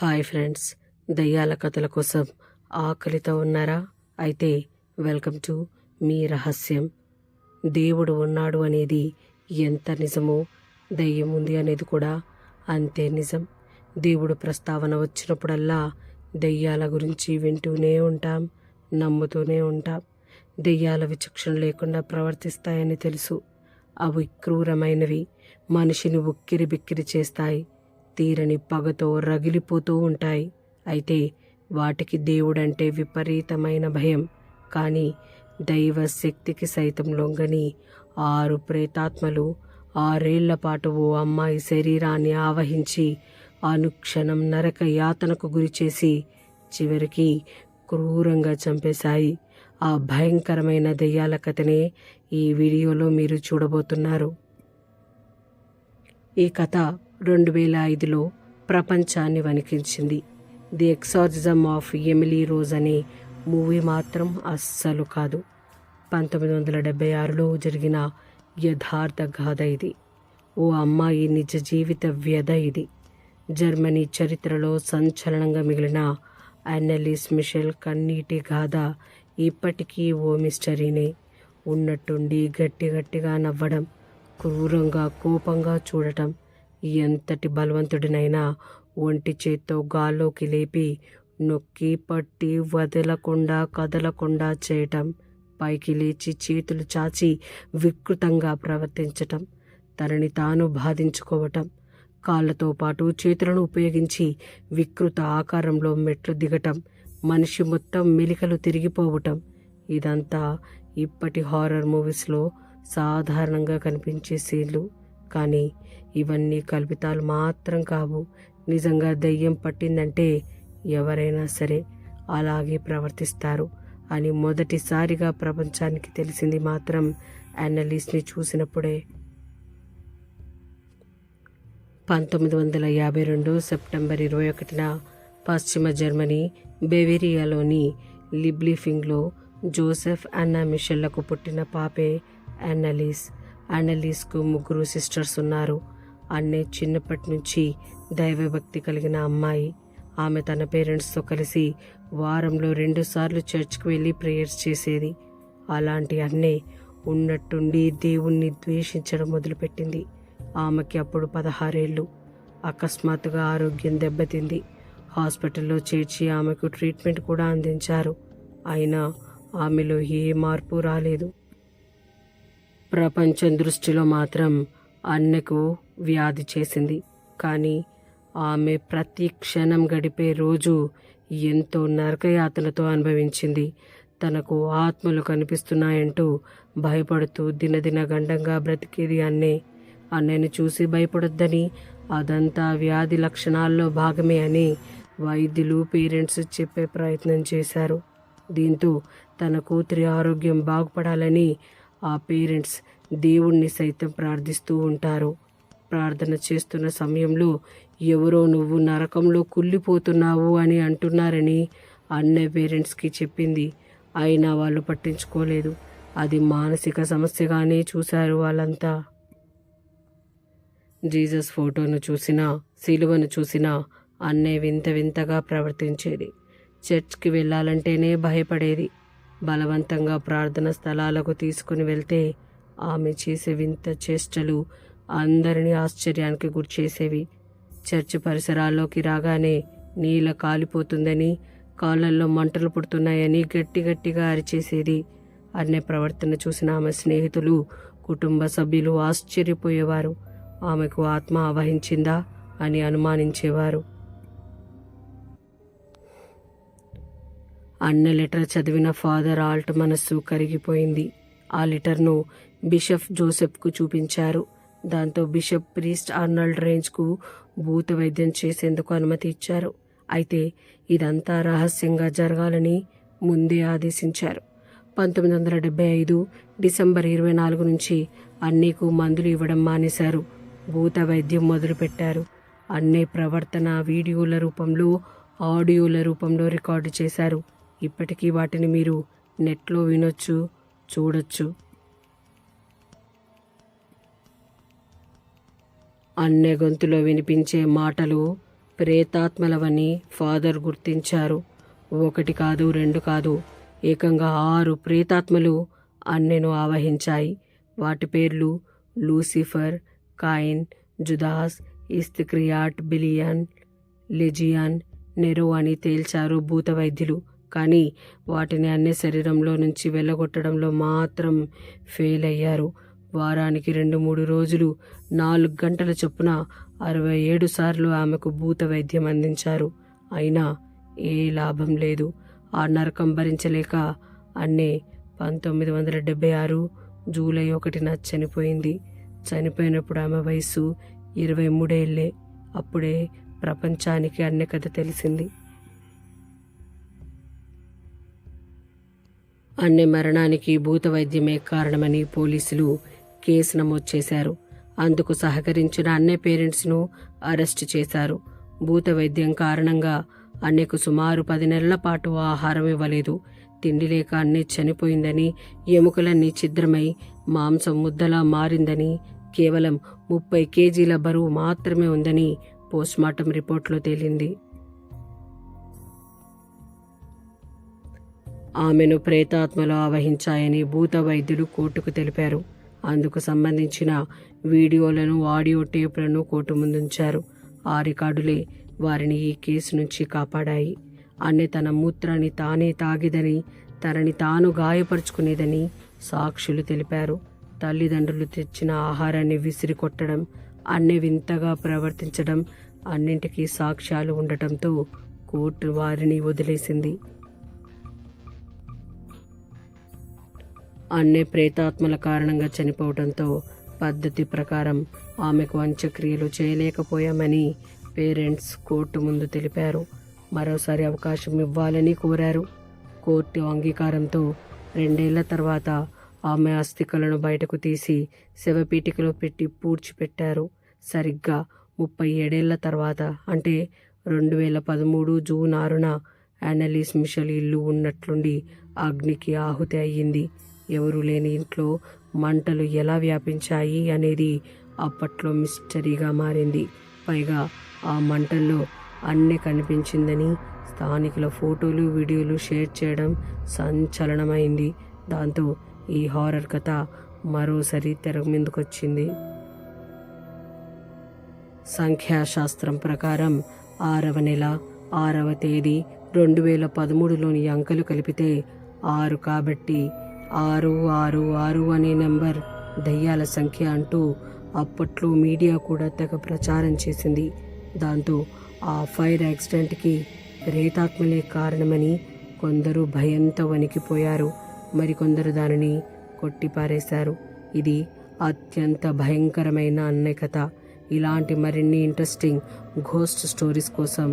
Hi friends, దయ్యాల కథల కోసం ఆకలితో ఉన్నారా? అయితే వెల్కమ్ టు మీ రహస్యం. దేవుడు ఉన్నాడు అనేది ఎంత నిజమో, దయ్యం ఉంది అనేది కూడా అంతే నిజం. దేవుడు ప్రస్తావన వచ్చినప్పుడల్లా దయ్యాల గురించి వింటూనే ఉంటాం, నమ్ముతూనే ఉంటాం. దెయ్యాల విచక్షణ లేకుండా ప్రవర్తిస్తాయని తెలుసు. అవి క్రూరమైనవి, మనిషిని ఉక్కిరి బిక్కిరి చేస్తాయి, తీరని పగతో రగిలిపోతూ ఉంటాయి. అయితే వాటికి దేవుడంటే విపరీతమైన భయం. కానీ దైవ శక్తికి సైతం లొంగని 6 ప్రేతాత్మలు 6 పాటు ఓ అమ్మాయి శరీరాన్ని ఆవహించి అనుక్షణం నరక యాతనకు గురిచేసి చివరికి క్రూరంగా చంపేశాయి. ఆ భయంకరమైన దెయ్యాల కథనే ఈ వీడియోలో మీరు చూడబోతున్నారు. ఈ కథ 2005లో ప్రపంచాన్ని వణికించింది. The exorcism of Emily Rose అనే మూవీ మాత్రం అస్సలు కాదు. 1976లో జరిగిన యథార్థ గాథ ఇది. ఓ అమ్మాయి నిజ జీవిత వ్యధ ఇది. జర్మనీ చరిత్రలో సంచలనంగా మిగిలిన అన్నెలిస్ మిషెల్ కన్నీటి గాథ ఇప్పటికీ ఓ మిస్టరీనే. ఉన్నట్టుండి గట్టిగా నవ్వడం, క్రూరంగా కోపంగా చూడటం, ఎంతటి బలవంతుడినైనా ఒంటి చేత్తో గాల్లోకి లేపి నొక్కి పట్టి వదలకుండా కదలకుండా చేయటం, పైకి లేచి చేతులు చాచి వికృతంగా ప్రవర్తించటం, తనని తాను బాధించుకోవటం, కాళ్ళతో పాటు చేతులను ఉపయోగించి వికృత ఆకారంలో మెట్లు దిగటం, మనిషి మొత్తం మెలికలు తిరిగిపోవటం, ఇదంతా ఇప్పటి హారర్ మూవీస్లో సాధారణంగా కనిపించే సీన్లు. కానీ ఇవన్నీ కల్పితాలు మాత్రం కావు. నిజంగా దయ్యం పట్టిందంటే ఎవరైనా సరే అలాగే ప్రవర్తిస్తారు అని మొదటిసారిగా ప్రపంచానికి తెలిసింది మాత్రం అన్నలీస్ని చూసినప్పుడే. 1952 సెప్టెంబర్ 21న పశ్చిమ జర్మనీ బెవేరియాలోని లిబ్లీఫింగ్లో జోసెఫ్ అన్నా మిషెల్లకు పుట్టిన పాపే అన్నలీస్. అన్నలీస్కు 3 సిస్టర్స్ ఉన్నారు. అన్నే చిన్నప్పటి నుంచి దైవభక్తి కలిగిన అమ్మాయి. ఆమె తన పేరెంట్స్తో కలిసి వారంలో 2 సార్లు చర్చ్కి వెళ్ళి ప్రేయర్స్ చేసేది. అలాంటి అన్నే ఉన్నట్టుండి దేవుణ్ణి ద్వేషించడం మొదలుపెట్టింది. ఆమెకి అప్పుడు 16 ఏళ్ళు. అకస్మాత్తుగా ఆరోగ్యం దెబ్బతింది. హాస్పిటల్లో చేర్చి ఆమెకు ట్రీట్మెంట్ కూడా అందించారు. అయినా ఆమెలో ఏ మార్పు రాలేదు. ప్రపంచం దృష్టిలో మాత్రం అన్నకు వ్యాధి చేసింది. కానీ ఆమె ప్రతి క్షణం గడిపే రోజు ఎంతో నరకయాతనతో అనుభవించింది. తనకు ఆత్మలు కనిపిస్తున్నాయంటూ భయపడుతూ దినదిన గండంగా బ్రతికేది అన్నే. అన్నయ్యను చూసి భయపడొద్దని, అదంతా వ్యాధి లక్షణాల్లో భాగమే అని వైద్యులు పేరెంట్స్ చెప్పే ప్రయత్నం చేశారు. దీంతో తన కూతురి ఆరోగ్యం బాగుపడాలని ఆ పేరెంట్స్ దేవుణ్ణి సైతం ప్రార్థిస్తూ ఉంటారు. ప్రార్థన చేస్తున్న సమయంలో ఎవరో నువ్వు నరకంలో కుళ్ళిపోతున్నావు అని అంటున్నారని అన్నయ్య పేరెంట్స్కి చెప్పింది. అయినా వాళ్ళు పట్టించుకోలేదు. అది మానసిక సమస్యగానే చూశారు వాళ్ళంతా. జీసస్ ఫోటోను చూసినా, సిలువను చూసినా అన్నయ్య వింత వింతగా ప్రవర్తించేది. చర్చ్కి వెళ్ళాలంటేనే భయపడేది. బలవంతంగా ప్రార్థన స్థలాలకు తీసుకుని వెళ్తే ఆమె చేసే వింత చేష్టలు అందరినీ ఆశ్చర్యానికి గురిచేసేవి. చర్చి పరిసరాల్లోకి రాగానే నీళ్ళ కాలిపోతుందని, కాళ్ళల్లో మంటలు పుడుతున్నాయని గట్టిగా అరిచేసేది. అన్నే ప్రవర్తన చూసిన ఆమె స్నేహితులు, కుటుంబ సభ్యులు ఆశ్చర్యపోయేవారు. ఆమెకు ఆత్మ ఆవహించిందా అని అనుమానించేవారు. అన్న లెటర్ చదివిన ఫాదర్ ఆల్ట్ మనస్సు కరిగిపోయింది. ఆ లెటర్ను బిషప్ జోసెఫ్కు చూపించారు. దాంతో బిషప్ ప్రీస్ట్ ఆర్నాల్డ్ రేంజ్కు భూత వైద్యం చేసేందుకు అనుమతి ఇచ్చారు. అయితే ఇదంతా రహస్యంగా జరగాలని ముందే ఆదేశించారు. 1975 డిసెంబర్ 24 నుంచి అన్నీకు మందులు ఇవ్వడం మానేశారు. భూత వైద్యం మొదలుపెట్టారు. అన్నే ప్రవర్తన వీడియోల రూపంలో, ఆడియోల రూపంలో రికార్డు చేశారు. ఇప్పటికీ వాటిని మీరు నెట్లో వినొచ్చు, చూడొచ్చు. అన్నే గొంతులో వినిపించే మాటలు ప్రేతాత్మలవని ఫాదర్ గుర్తించారు. 1 కాదు 2 కాదు, ఏకంగా 6 ప్రేతాత్మలు అన్నెను ఆవహించాయి. వాటి పేర్లు Lucifer, Cain, Judas, Iscariot, Belial, Legion, Nero అని తేల్చారు భూత వైద్యులు. కానీ వాటిని అన్ని శరీరంలో నుంచి వెళ్ళగొట్టడంలో మాత్రం ఫెయిల్ అయ్యారు. వారానికి 2-3 రోజులు 4 గంటల చొప్పున 67 సార్లు ఆమెకు భూత వైద్యం అందించారు. అయినా ఏ లాభం లేదు. ఆ నరకం భరించలేక అన్నే 1976 జూలై 1న చనిపోయింది. చనిపోయినప్పుడు ఆమె వయసు 23 ఏళ్లే. అప్పుడే ప్రపంచానికి అన్నె కథ తెలిసింది. అన్నె మరణానికి భూత వైద్యమే కారణమని పోలీసులు కేసు నమోదు చేశారు. అందుకు సహకరించిన అన్నె పేరెంట్స్ను అరెస్టు చేశారు. భూత వైద్యం కారణంగా అన్నెకు సుమారు 10 నెలల పాటు ఆహారం ఇవ్వలేదు. తిండి లేక అన్నె చనిపోయిందని, ఎముకలన్నీ ఛిద్రమై మాంసం ముద్దలా మారిందని, కేవలం 30 కేజీల బరువు మాత్రమే ఉందని పోస్ట్మార్టం రిపోర్ట్లో తేలింది. ఆమెను ప్రేతాత్మలు ఆవహించాయని భూత వైద్యులు కోర్టుకు తెలిపారు. అందుకు సంబంధించిన వీడియోలను, ఆడియో టేపులను కోర్టు ముందుంచారు. ఆ రికార్డులే వారిని ఈ కేసు నుంచి కాపాడాయి. అన్నె తన మూత్రాన్ని తానే తాగిదని, తనని తాను గాయపరుచుకునేదని సాక్షులు తెలిపారు. తల్లిదండ్రులు తెచ్చిన ఆహారాన్ని విసిరి కొట్టడం, అన్నె వింతగా ప్రవర్తించడం అన్నింటికీ సాక్ష్యాలు ఉండటంతో కోర్టు వారిని వదిలేసింది. అన్నె ప్రేతాత్మల కారణంగా చనిపోవడంతో పద్ధతి ప్రకారం ఆమెకు అంత్యక్రియలు చేయలేకపోయామని పేరెంట్స్ కోర్టు ముందు తెలిపారు. మరోసారి అవకాశం ఇవ్వాలని కోరారు. కోర్టు అంగీకారంతో 2 ఏళ్ల తర్వాత ఆమె అస్థికలను బయటకు తీసి శవపీఠికలో పెట్టి పూడ్చిపెట్టారు. సరిగ్గా 37 ఏళ్ల తర్వాత, అంటే 2013 జూన్ 6న అన్నెలిస్ మిషెల్ ఇల్లు ఉన్నట్లుండి అగ్నికి ఆహుతి అయ్యింది. ఎవరూ లేని ఇంట్లో మంటలు ఎలా వ్యాపించాయి అనేది అప్పట్లో మిస్టరీగా మారింది. పైగా ఆ మంటల్లో అన్నె కనిపించిందని స్థానికుల ఫోటోలు, వీడియోలు షేర్ చేయడం సంచలనమైంది. దాంతో ఈ హారర్ కథ మరోసారి తెర మీదకొచ్చింది. సంఖ్యాశాస్త్రం ప్రకారం 6వ నెల 6వ తేదీ 2013లోని అంకెలు కలిపితే 6 కాబట్టి 666 అనే నెంబర్ దయ్యాల సంఖ్య అంటూ అప్పట్లో మీడియా కూడా తెగ ప్రచారం చేసింది. దాంతో ఆ ఫైర్ యాక్సిడెంట్కి ప్రేతాత్మలే కారణమని కొందరు భయంతో వణికిపోయారు. మరికొందరు దానిని కొట్టిపారేశారు. ఇది అత్యంత భయంకరమైన అన్నె కథ. ఇలాంటి మరిన్ని ఇంట్రెస్టింగ్ ఘోస్ట్ స్టోరీస్ కోసం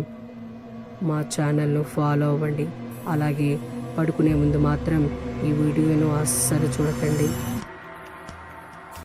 మా ఛానల్ను ఫాలో అవ్వండి. అలాగే పడుకునే ముందు మాత్రం ఈ వీడియోను అస్సలు చూడకండి.